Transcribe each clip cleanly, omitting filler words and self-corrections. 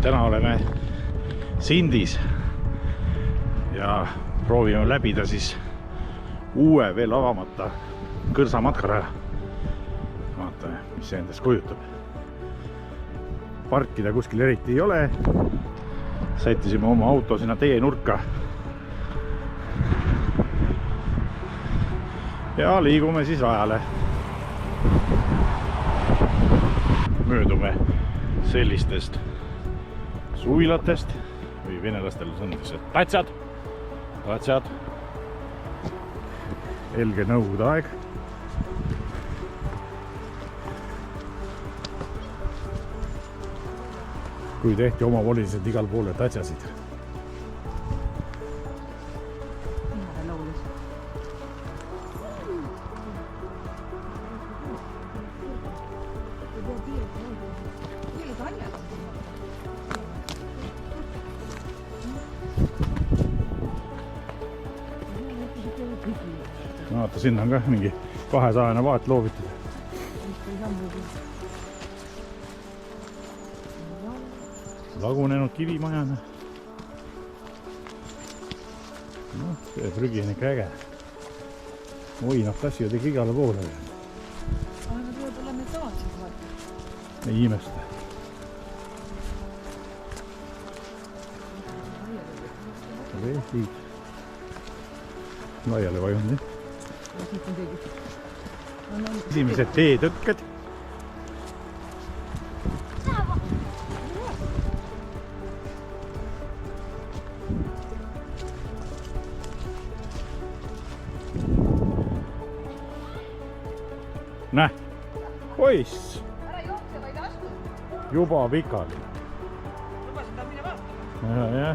täna oleme Sindis ja proovime läbida siis uue veel avamata Kõrsa matkaraja. Vaatame, mis see endast kujutab. Parkida kuskil eriti ei ole. Sättisime oma auto sinna teenurka ja liigume siis rajale. Möödume sellistest suvilatest või venelastel sõnades tatsad. Helge nõukogude aeg. Kui tehti omavoliliselt igal poole tatsasid. Vaata, sinna on ka mingi 200 vaat loobitud. Lagunenud kivimajana. No, see prügi on ikka äge. Oi, nad tassivad ikka igale poole. Aga nad võivad olla metaalsed, vaata. Ei imesta. Veesid. Laiale vajunud. Esimesed teetõkked. Näh, poiss. Ära jookse, vaid astu. Juba pikali. Lubasid ta mine vaatama. Ja.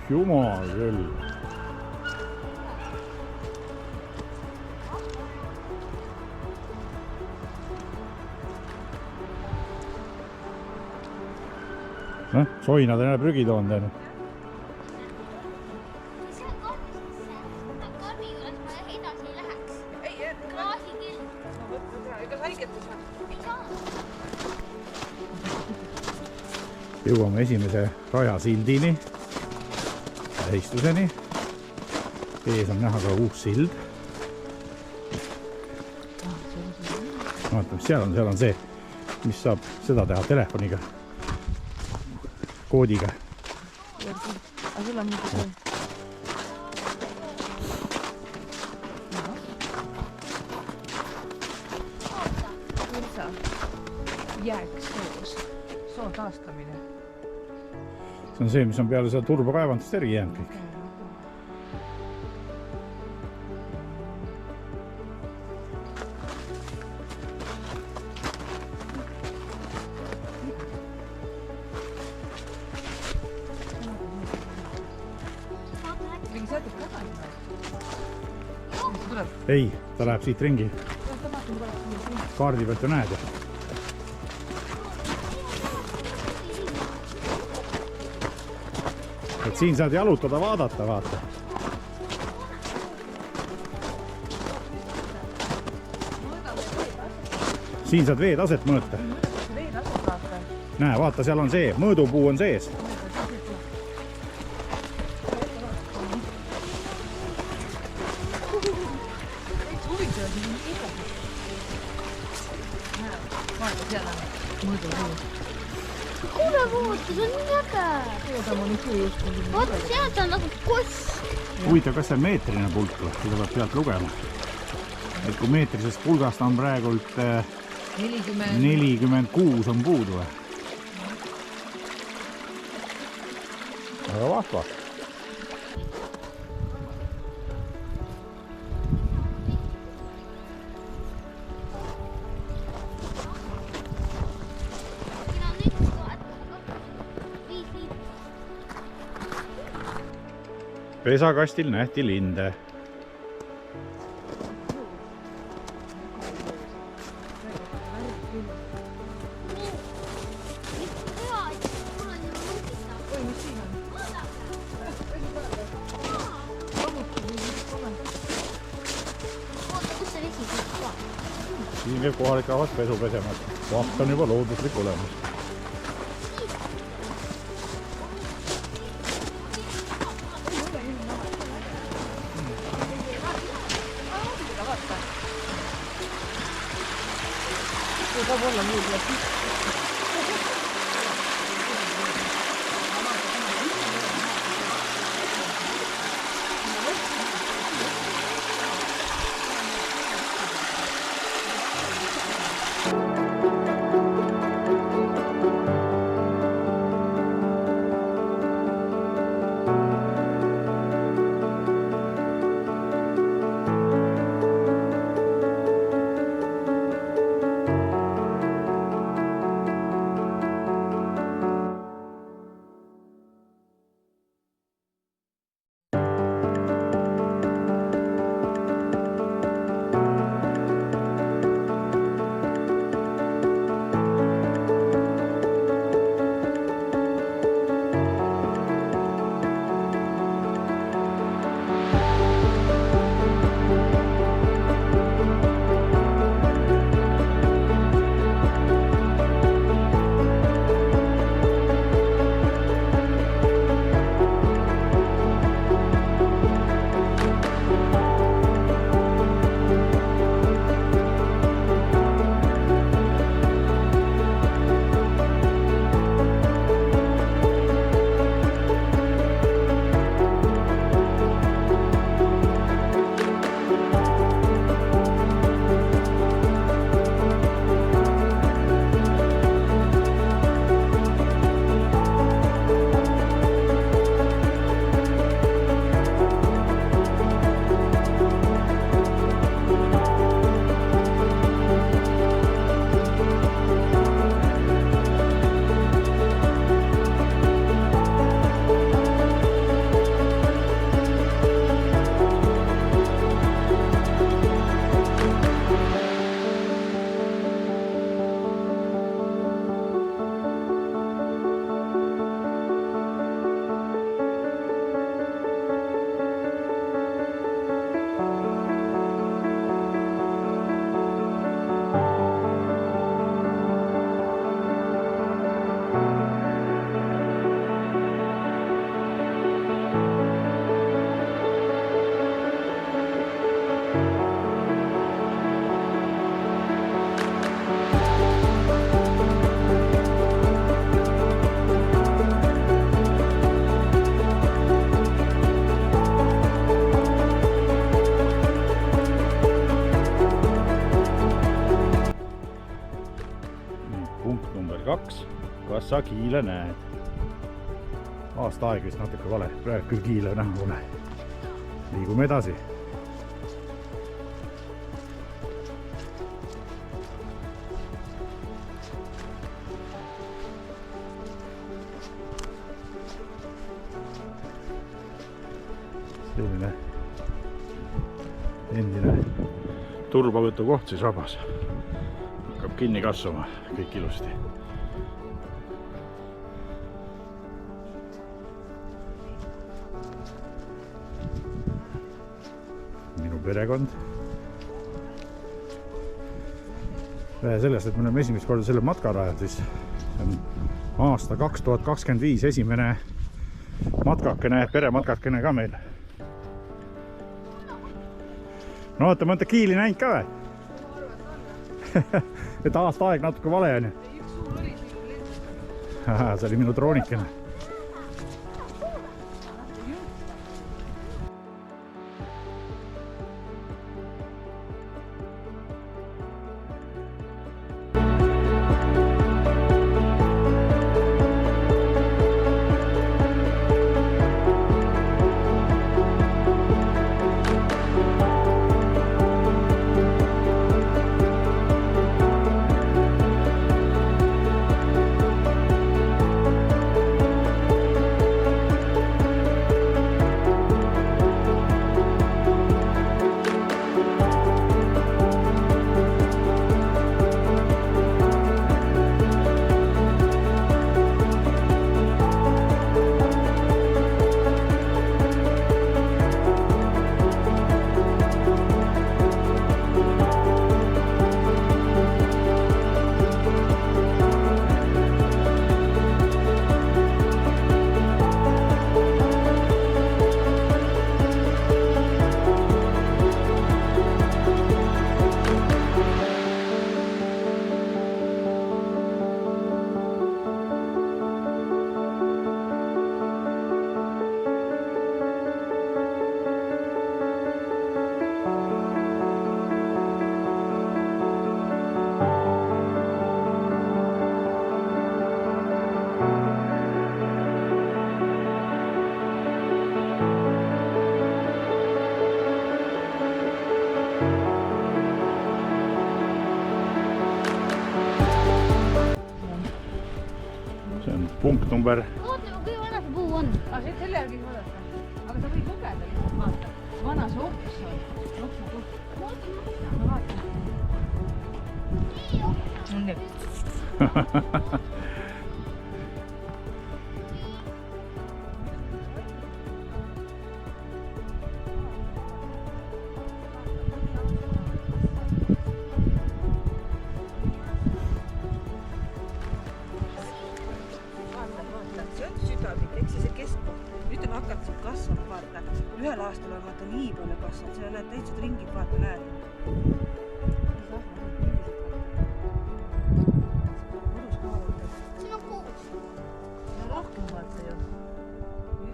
Jumal küll. Soinad on jälle prügi toonud enne. Jõuame esimese rajasildini, tähistuseni. Ees on näha ka uus sild. Vaatame, seal on see, mis saab seda teha telefoniga, koodiga. Aga sul on mingi see. Kõrsa jääksoos, soo taastamine. See on see, mis on peale seda turbokaevandust eri jäänud kõik. Ei, ta läheb siit ringi. Kaardi pealt ju näed. Et siin saad jalutada, vaadata, vaata. Siin saad veetaset mõõta. Näe, vaata, seal on see, mõõdupuu on sees. Kuule puutu, see on nii äge. Vaata, sealt on nagu koss. Huvitav, kas see on meetrine pulk või? Seda peab pealt lugema. Et kui meetrisest pulgast on praegult 46 on puudu või? Aga vahva. Pesakastil nähti linde. Siin käib kohalik rahvas pesu pesemas. vaht on juba looduslik olemas. Saab olla muud läbi. Punkt number 2. Kas sa kiile näed? Aasta aeg vist natuke vale. Praegu küll kiile näha pole. Liigume edasi. Selline endine turbavõtu koht siis rabas. Hakkab kinni kasvama kõik ilusti. Minu perekond. Vähe sellest, et me oleme esimest korda selle matka rajal, siis see on aasta 2025 esimene matkakene, perematkakene ka meil. No oota, mõnda kiili näinud ka või? Et aasta aeg natuke vale on ju. Üks suur oli siin lennud. See oli minu droonikene. punkt number. Oota, kui vana see puu on? Aga siit selle järgi vaadata. Aga sa võid lugeda lihtsalt vaata. Vana see oks on. Ma vaatan. Nii. Kasvab, vaata. Ühel aastal on vaata nii palju kasvanud, sa lähed täitsa ringid, vaata, näed. Siin on kuus. Rohkem vaata ju.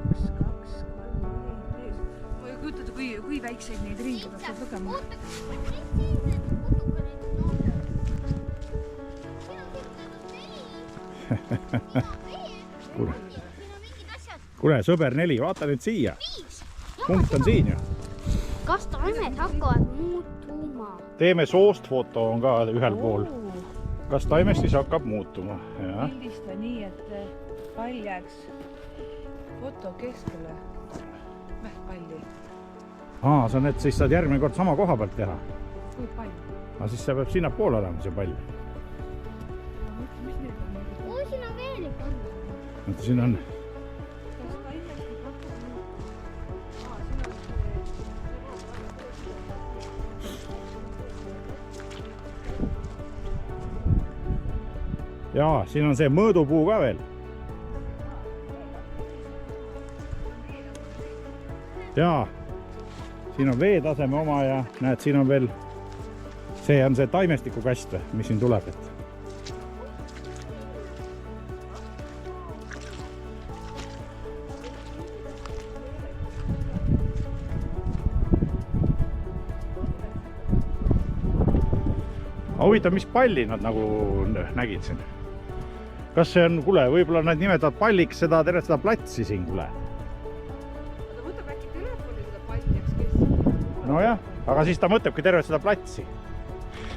1, 2, 3, 4, 5. Ma ei kujutada, kui väikseid neid ringi peaks lugema. Oota, mis siinsed putukarid on? Siin on Kuule. Kuule, sõber 4, vaata nüüd siia. Punkt on siin ju. Kas taimed hakkavad muutuma? Teeme soost foto on ka ühel pool. Kas taimest siis hakkab muutuma? Pildista nii, et pall jääks foto keskele. Palli. See on, et siis saad järgmine kord sama koha pealt teha. Kui pall? Aga siis see peab sinna poole olema see pall. Mis nüüd on? Siin on veel üks. Mõtle, siin on... Jaa, siin on see mõõdupuu ka veel. Jaa, siin on veetaseme oma ja näed, siin on veel, see on see taimestiku kast, mis siin tuleb. Huvitav, mis palli nad nagu nägid siin? Kas see on, kuule, võib-olla nad nimetavad palliks tervet seda platsi siin, kuule? Ta võtab äkki telefoni seda palli, eks kes? No jah, aga siis ta mõtlebki tervet seda platsi.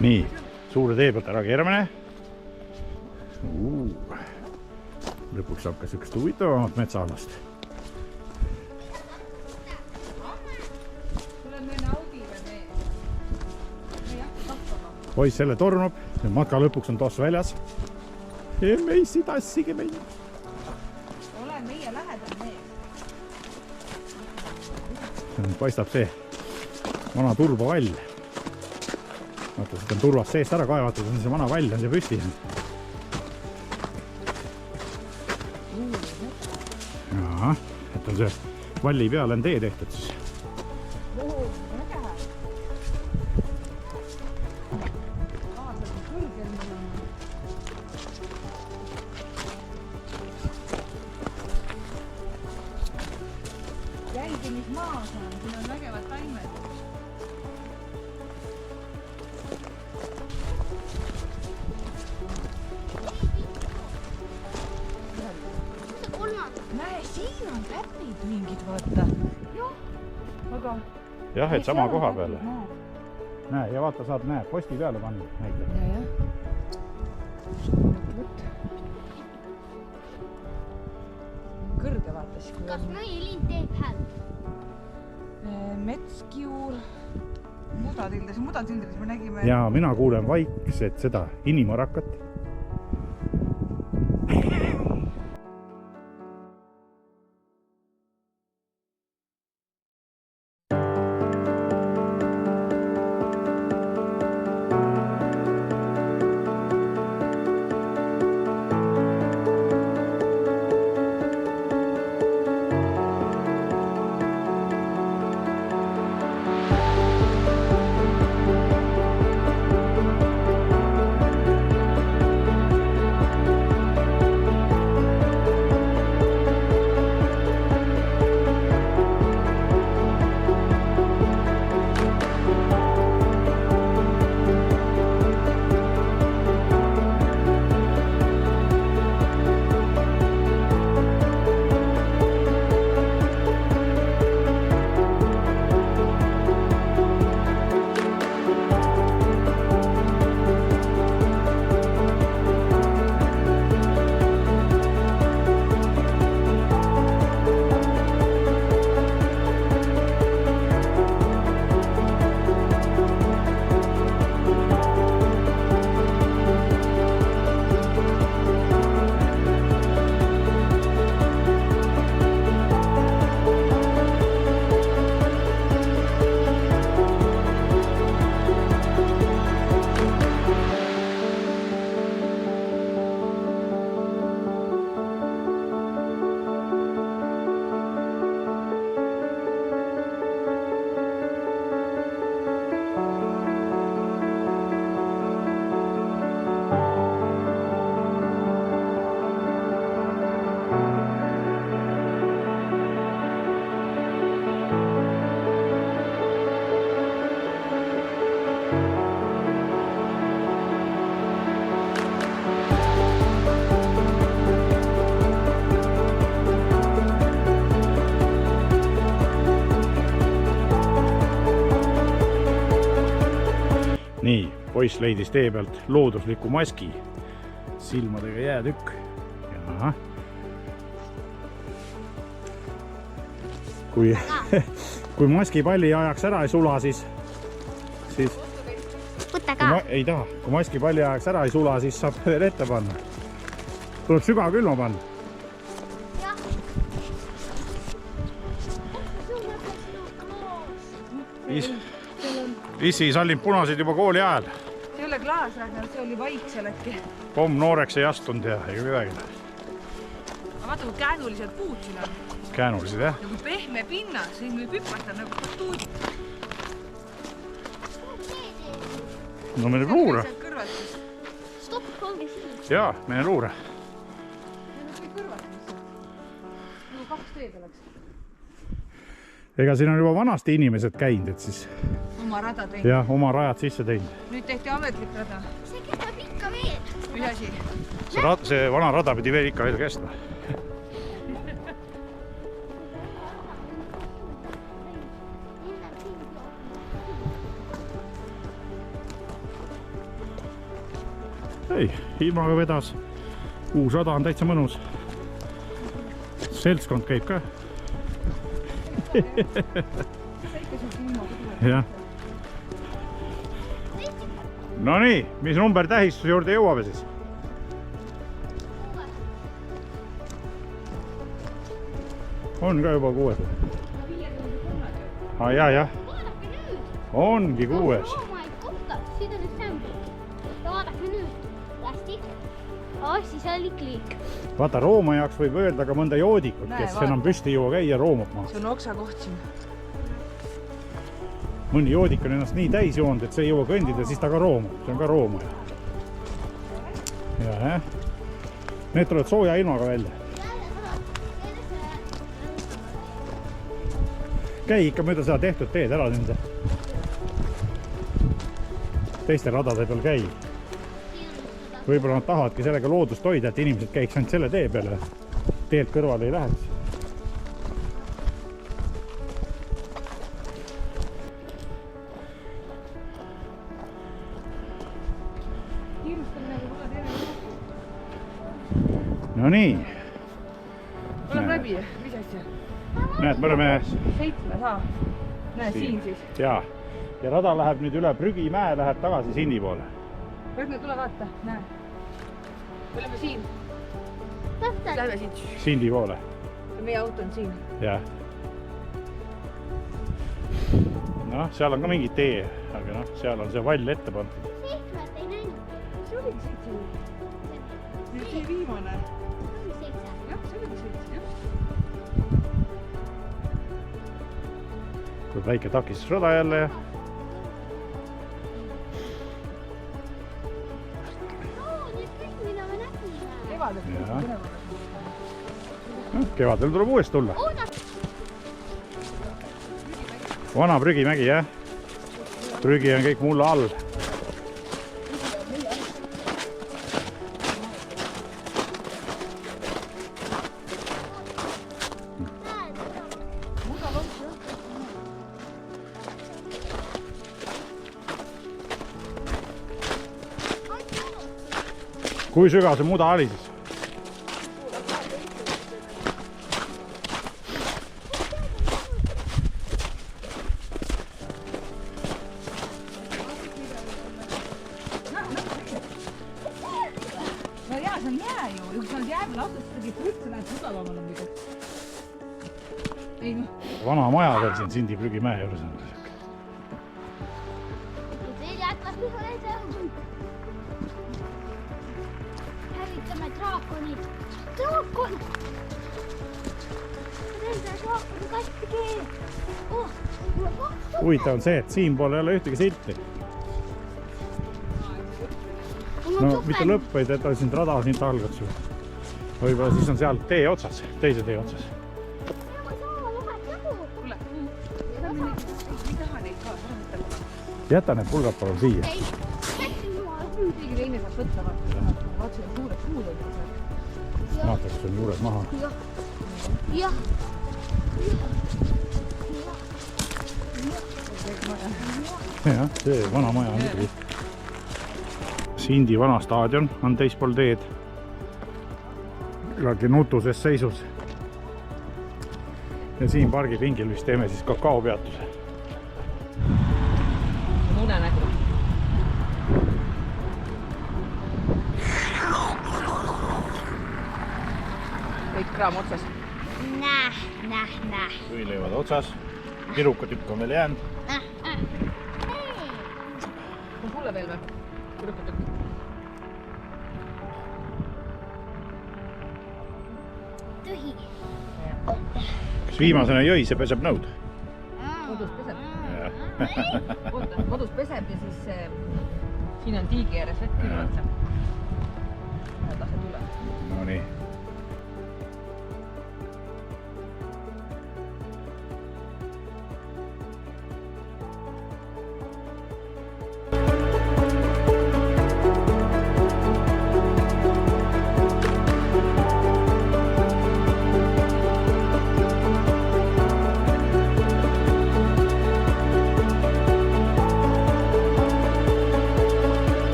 Nii, suure tee pealt ära keeramine. Lõpuks saab ka sellist huvitavamat metsaalast. Poiss selle tornub, matka lõpuks on toss väljas. Meissi tassige meid. Ole meie lähedal mees. Paistab see vana turbavall. Vaata, siit on turvast seest ära kaevatud, on see vana vall, on see püsti. Jaa, et on see valli peale on tee tehtud siis. Jälgimismaa on, siin on vägevad taimed. Näe, siin on täpid mingid, vaata. Aga... Jah, et sama koha peale. Näe, ja vaata, saad posti peale panna näite. Ja. Kõrge vaatas. Kas mõilind teeb hääl? Metskiur. Mudatildes me nägime... Ja mina kuulen vaikset seda inimarakat. nii, poiss leidis tee pealt loodusliku maski. Silmadega jäätükk. Jaha. Kui maskipalli ajaks ära ei sula, siis Võta ka. ei taha. Kui maskipalli ajaks ära ei sula, siis saab veel ette panna. Tuleb sügavkülma panna. Issi sallib punaseid juba kooli ajal. See ei ole klaasrääkna, see oli vaiksel äkki. Pomm nooreks ei astunud ja ega midagi. Aga vaata, kui käänulised puud siin on. Käänulised, jah? Ja kui pehme pinnas, siis võib hüpata nagu tuud. No mene luure. Stop, ongi siin. Jaa, mene luure. Need on kõik kõrvad. Nagu 2 teed oleks. Ega siin on juba vanasti inimesed käinud, et siis... Oma rada teinud. Jah, oma rajad sisse teinud. Nüüd tehti ametlik rada. See kestab ikka veel. Mis asi? See vana rada pidi veel ikka veel kestma. Ei, ilmaga vedas. Uus rada on täitsa mõnus. Seltskond käib ka. Jah. No nii, mis number tähistuse juurde jõuame siis? On ka juba 6. Jah. Ongi 6. Siin on assembly. Ja vaadake nüüd. Plastik. Siis oli kliik. Vaata, Rooma jaoks võib öelda ka mõnda joodikut, Näe, kes vaata. enam püsti jõua käia, roomab maast. See on oksa koht siin. Mõni joodik on ennast nii täis joonud, et see ei jõua kõndida, siis ta ka roomab. See on ka roomaja. Jah. Need tulevad sooja ilmaga välja. Käi ikka mööda seda tehtud teed ära nende. Teiste radade peal käi. Võib-olla nad tahavadki sellega loodust hoida, et inimesed käiks ainult selle tee peale. Teelt kõrvale ei läheks. No nii. Tuleb läbi, mis asja? Näed, me oleme... 7 saa. Näe, siin siis. Jaa. Ja rada läheb nüüd üle Prügimäe, läheb tagasi Sindi poole. Rõgne, tule vaata, näe. Me oleme siin. Täpselt. Lähme siit. Sindi poole. Meie auto on siin. Jah. Noh, seal on ka mingi tee, aga noh, seal on see vall ette pandud. 7 ei näinud. See oligi 7. Nüüd see viimane. See oli 7. Jah, see oligi 7, jah. Kui väike takistusrada jälle. Kevadel tuleb uuesti tulla. Vana Prügimägi, jah. Prügi on kõik mulla all. Kui sügav see muda oli siis? No jaa, see on jää ju. Kui sa oled jäävel autos, siis üldse näed mugavamal on midagi. Ei noh. Vana maja veel siin Sindi Prügimäe juures on. Hävitame draakonid. Draakon! Nende draakoni kastikeel. Huvitav on see, et siinpool ei ole ühtegi silti. No mitte lõpp, vaid et on siin rada siin algab sul. Võib-olla siis on seal tee otsas, teise tee otsas. Kuule, ei taha neid ka. Jäta need pulgad palun siia. Keegi teine saab võtta, vaata, et suured puud on. Vaata, kus on juures maha. Jah. Jah, see vana maja on muidugi Sindi vana staadion on teispool teed. Küllaltki nutuses seisus. Ja siin pargipingil vist teeme siis kakaopeatuse. Unenägu. Kõik kraam otsas. Näh. Võileivad otsas. Pirukatükk on veel jäänud. On sulle veel või? Pirukatükk. Tühi. Kas viimasena jõi, see peseb nõud? Kodus peseb. Oota, kodus peseb ja siis siin on tiigi ääres vett külmata. Lase tule. No nii.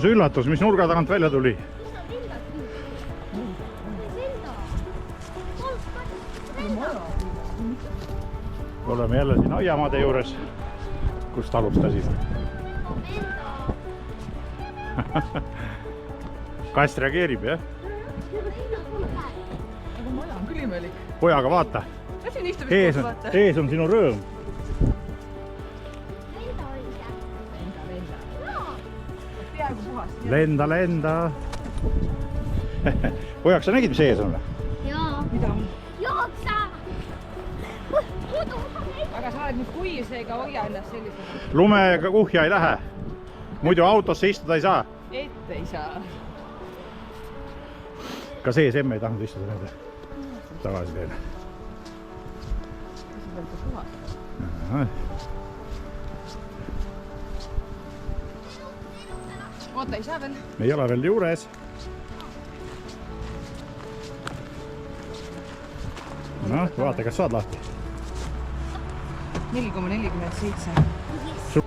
Üllatus, mis nurga tagant välja tuli? Oleme jälle siin aiamaade juures, kust alustasime. Kast reageerib, jah? Aga maja on küll imelik. Pojaga vaata. Siin istub üks koos vaata. Ees on sinu rõõm. Lenda. Pojaks, sa nägid, mis ees on? Jaa. Mida on? Jooksa! Aga sa oled nüüd kuivseega hoia ennast sellisena. Lumega kuhja ei lähe. Muidu autosse istuda ei saa. Ette ei saa. Ka sees emme ei tahtnud istuda nende. Tagasi teile. Kas sa oled puhas? Oota, ei saa veel? Me ei ole veel juures. No, vaata, kas saad lahti. 4,47.